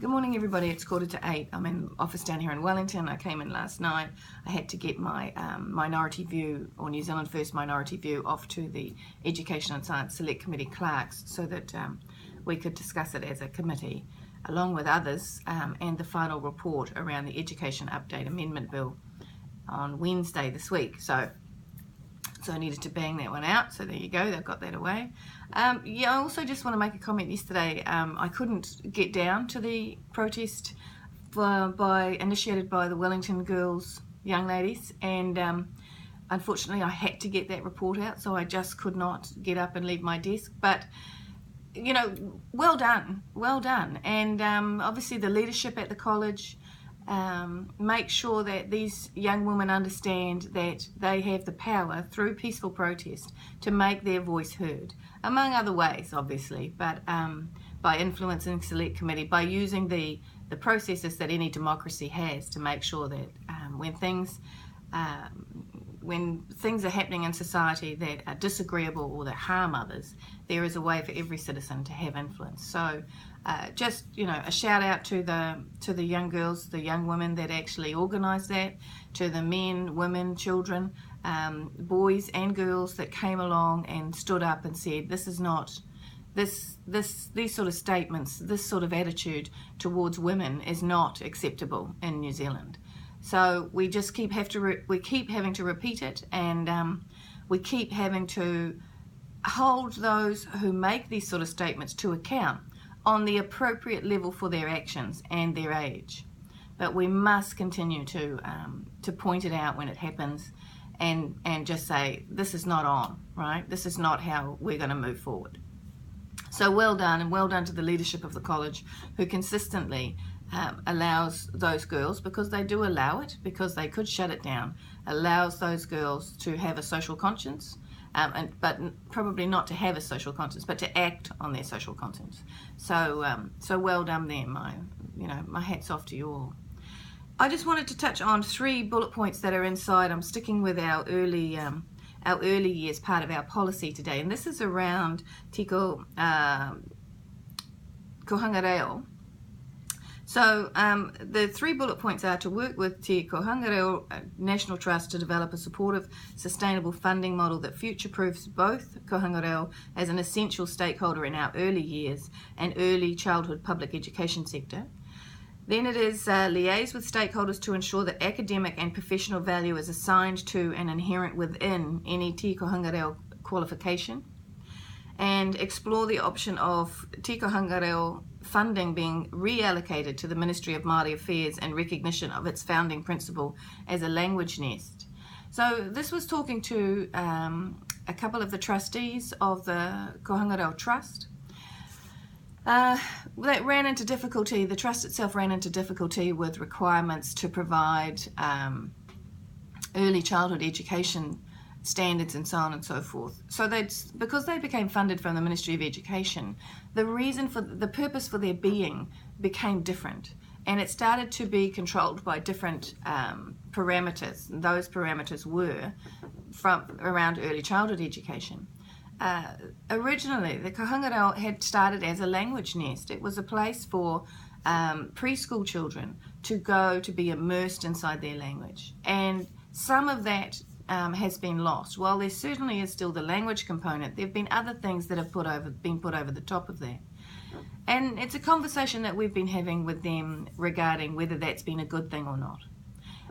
Good morning, everybody. It's 7:45. I'm in office down here in Wellington. I came in last night. I had to get my Minority View, or New Zealand First Minority View, off to the Education and Science Select Committee clerks so that we could discuss it as a committee, along with others, and the final report around the Education Update Amendment Bill on Wednesday this week. So I needed to bang that one out, so there you go, they've got that away. I also just want to make a comment. Yesterday I couldn't get down to the protest initiated by the Wellington girls, young ladies, and unfortunately I had to get that report out, so I just could not get up and leave my desk. But you know, well done, and obviously the leadership at the college, make sure that these young women understand that they have the power through peaceful protest to make their voice heard, among other ways obviously, but by influencing Select Committee, by using the processes that any democracy has to make sure that when things are happening in society that are disagreeable or that harm others, there is a way for every citizen to have influence. So just, a shout out to the young girls, the young women that actually organised that, to the men, women, children, boys and girls that came along and stood up and said, this is not, these sort of statements, this sort of attitude towards women is not acceptable in New Zealand. So we just keep having to repeat it, and we keep having to hold those who make these sort of statements to account on the appropriate level for their actions and their age. But we must continue to point it out when it happens, and just say, this is not on, right? This is not how we're going to move forward. So well done, and well done to the leadership of the college, who consistently allows those girls, because they do allow it, because they could shut it down, allows those girls to have a social conscience, but probably not to have a social conscience, but to act on their social conscience. So well done them. My hat's off to you all. I just wanted to touch on 3 bullet points that are inside. I'm sticking with our early years part of our policy today, and this is around Tiko Kohanga Reo. So the 3 bullet points are to work with Te Kohanga Reo National Trust to develop a supportive, sustainable funding model that future-proofs both Kohanga Reo as an essential stakeholder in our early years and early childhood public education sector. Then it is liaise with stakeholders to ensure that academic and professional value is assigned to and inherent within any Te Kohanga Reo qualification, and explore the option of Te Kohanga Reo funding being reallocated to the Ministry of Māori Affairs in recognition of its founding principle as a language nest. So this was talking to a couple of the trustees of the Kohanga Reo Trust. That ran into difficulty, the trust itself ran into difficulty with requirements to provide early childhood education standards and so on and so forth. So because they became funded from the Ministry of Education, the purpose for their being became different, and it started to be controlled by different parameters. And those parameters were from around early childhood education. Originally, the Kohanga Reo had started as a language nest. It was a place for preschool children to go to be immersed inside their language, and some of that has been lost. While there certainly is still the language component, there have been other things that have been put over the top of that. And it's a conversation that we've been having with them regarding whether that's been a good thing or not.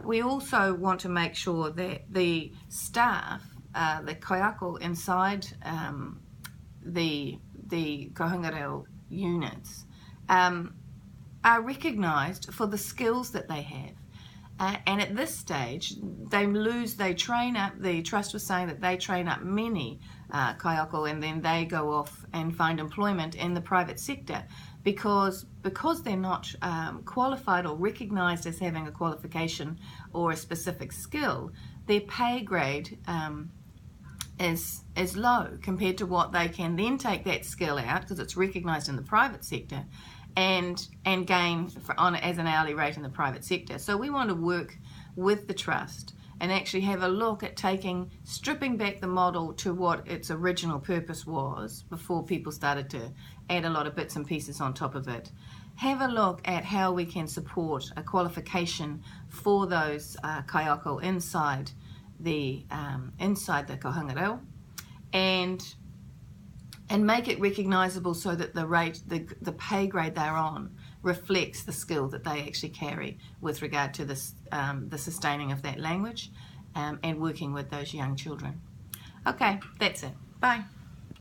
We also want to make sure that the staff, the kaiako inside the Kohanga Reo units, are recognised for the skills that they have. And at this stage, the trust was saying that they train up many kaiako, and then they go off and find employment in the private sector because they're not qualified or recognised as having a qualification or a specific skill. Their pay grade is low compared to what they can then take that skill out, because it's recognised in the private sector, and gain as an hourly rate in the private sector. So we want to work with the trust and actually have a look at stripping back the model to what its original purpose was before people started to add a lot of bits and pieces on top of it, have a look at how we can support a qualification for those kaiako inside the kohanga reo, and make it recognisable so that the pay grade they're on reflects the skill that they actually carry with regard to this, the sustaining of that language and working with those young children. Okay, that's it. Bye.